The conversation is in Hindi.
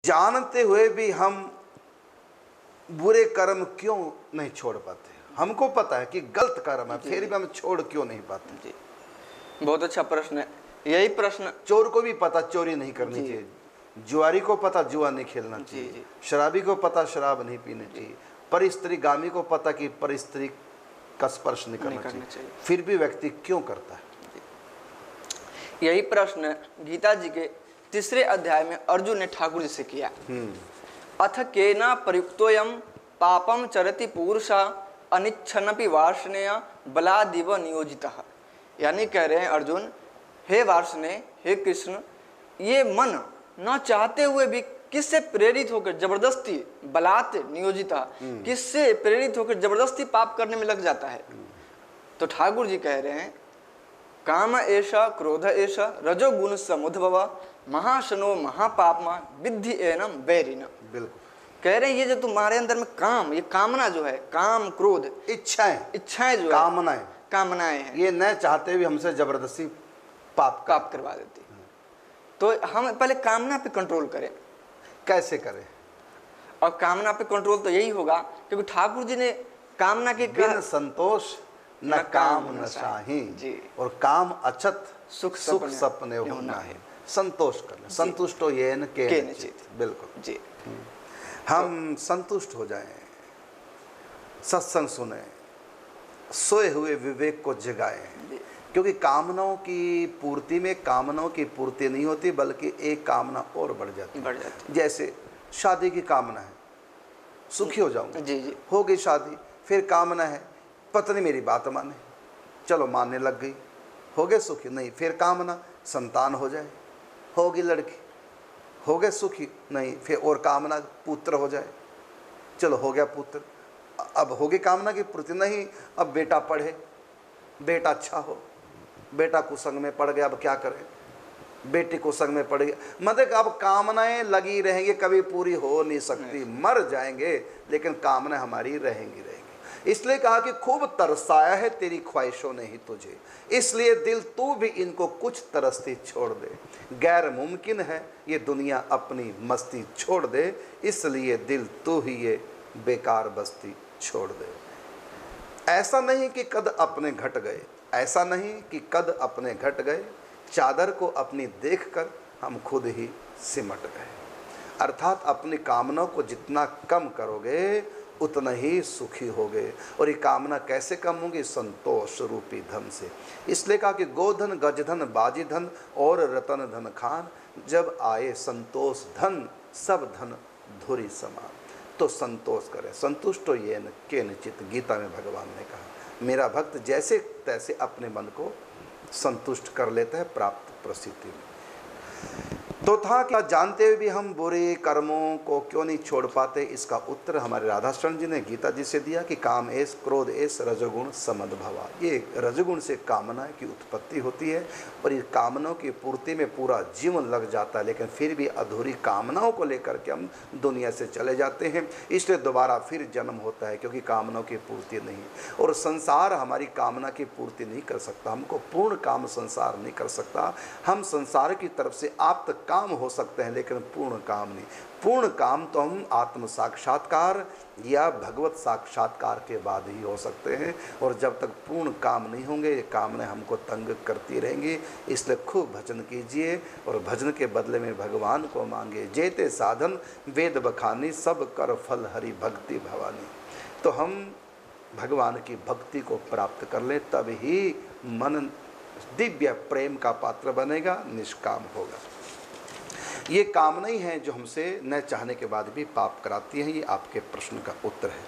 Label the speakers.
Speaker 1: जानते हुए भी हम बुरे कर्म क्यों नहीं छोड़ पाते? हमको पता है कि गलत कर्म है, फिर भी हम छोड़ क्यों नहीं पाते?
Speaker 2: जी, बहुत अच्छा प्रश्न है। यही प्रश्न
Speaker 1: चोर को भी पता चोरी नहीं करनी चाहिए, जुआरी को पता जुआ नहीं खेलना चाहिए, शराबी को पता शराब नहीं पीनी चाहिए, परिस्त्रीगामी को पता कि परिस्त्री का स्पर्श नहीं करना चाहिए, फिर भी व्यक्ति क्यों करता है?
Speaker 2: यही प्रश्न गीता जी के 3 अध्याय में अर्जुन ने ठाकुर जी से किया। अथ केना प्रयुक्तोयम पापम चरति पुरुषा अनिच्छन्नपि वार्ष्णेय बलादिव नियोजितः। यानी कह रहे हैं अर्जुन, हे वार्ष्णेय, हे कृष्ण, ये मन न चाहते हुए भी किससे प्रेरित होकर जबरदस्ती बलात् नियोजिता, किससे प्रेरित होकर जबरदस्ती पाप करने में लग जाता है। तो ठाकुर जी कह रहे हैं, काम ऐसा क्रोध ऐसा रजोगुण समुद्भव महाशनो महापापमा विद्धि एनम वैरिण।
Speaker 1: बिल्कुल
Speaker 2: कह रहे हैं ये जो तुम्हारे अंदर में काम, ये कामना जो है, काम क्रोध इच्छाएं जो कामनाएं हैं,
Speaker 1: ये न चाहते भी हमसे जबरदस्ती पाप
Speaker 2: करवा देती। तो हम पहले कामना पे कंट्रोल करें।
Speaker 1: कैसे करें?
Speaker 2: और कामना पे कंट्रोल तो यही होगा क्योंकि ठाकुर जी ने कामना के
Speaker 1: बिन संतोष न काम न शाही, और काम अछत सुख सपने होना है। संतोष कर ले, संतुष्टो येन केनचित्। बिल्कुल जी, हम संतुष्ट हो जाएं, सत्संग सुने, सोए हुए विवेक को जगाएं, क्योंकि कामनाओं की पूर्ति में कामनाओं की पूर्ति नहीं होती, बल्कि एक कामना और बढ़ जाती है। जैसे शादी की कामना है, सुखी हो जाऊंगा, हो गई शादी, फिर कामना है पत्नी मेरी बात माने, चलो मानने लग गई, हो गए सुखी, नहीं, फिर कामना संतान हो जाए, होगी लड़की, हो गए सुखी, नहीं, फिर और कामना पुत्र हो जाए, चलो हो गया पुत्र, अब होगी कामना की पूर्ति, नहीं, अब बेटा पढ़े, बेटा अच्छा हो, बेटा कुसंग में पड़ गया, अब क्या करें, बेटी कुसंग में पड़ गया, मतलब अब कामनाएं लगी रहेंगी, कभी पूरी हो नहीं सकती, मर जाएंगे लेकिन कामना हमारी रहेंगी। इसलिए कहा कि खूब तरसाया है तेरी ख्वाहिशों ने ही तुझे, इसलिए दिल तू भी इनको कुछ तरसती छोड़ दे, गैर मुमकिन है ये दुनिया अपनी मस्ती छोड़ दे, इसलिए दिल तू ही ये बेकार बस्ती छोड़ दे। ऐसा नहीं कि कद अपने घट गए, ऐसा नहीं कि कद अपने घट गए, चादर को अपनी देखकर हम खुद ही सिमट गए। अर्थात अपनी कामनाओं को जितना कम करोगे उतना ही सुखी होगे। और ये कामना कैसे कम होगी? संतोष रूपी धन से। इसलिए कहा कि गोधन गजधन बाजीधन और रतन धन खान, जब आए संतोष धन सब धन धुरी समान। तो संतोष करे, संतुष्टो येन केनचित्, गीता में भगवान ने कहा। मेरा भक्त जैसे तैसे अपने मन को संतुष्ट कर लेता है प्राप्त परिस्थिति में। तो था क्या जानते हुए भी हम बुरे कर्मों को क्यों नहीं छोड़ पाते? इसका उत्तर हमारे राधाशरण जी ने गीता जी से दिया कि काम एस क्रोध एस रजोगुण समद्भवा। ये रजोगुण से कामना की उत्पत्ति होती है और ये कामनाओं की पूर्ति में पूरा जीवन लग जाता है, लेकिन फिर भी अधूरी कामनाओं को लेकर के हम दुनिया से चले जाते हैं, इसलिए दोबारा फिर जन्म होता है, क्योंकि कामनाओं की पूर्ति नहीं। और संसार हमारी कामना की पूर्ति नहीं कर सकता, हमको पूर्ण काम संसार नहीं कर सकता। हम संसार की तरफ से आप्त काम हो सकते हैं, लेकिन पूर्ण काम नहीं। पूर्ण काम तो हम आत्म साक्षात्कार या भगवत साक्षात्कार के बाद ही हो सकते हैं, और जब तक पूर्ण काम नहीं होंगे ये कामनाएं हमको तंग करती रहेंगी। इसलिए खूब भजन कीजिए और भजन के बदले में भगवान को मांगे। जेते साधन वेद बखानी, सब कर फल हरि भक्ति भवानी। तो हम भगवान की भक्ति को प्राप्त कर ले, तब ही मन दिव्य प्रेम का पात्र बनेगा, निष्काम होगा। ये कामना ही है जो हमसे न चाहने के बाद भी पाप कराती है। ये आपके प्रश्न का उत्तर है।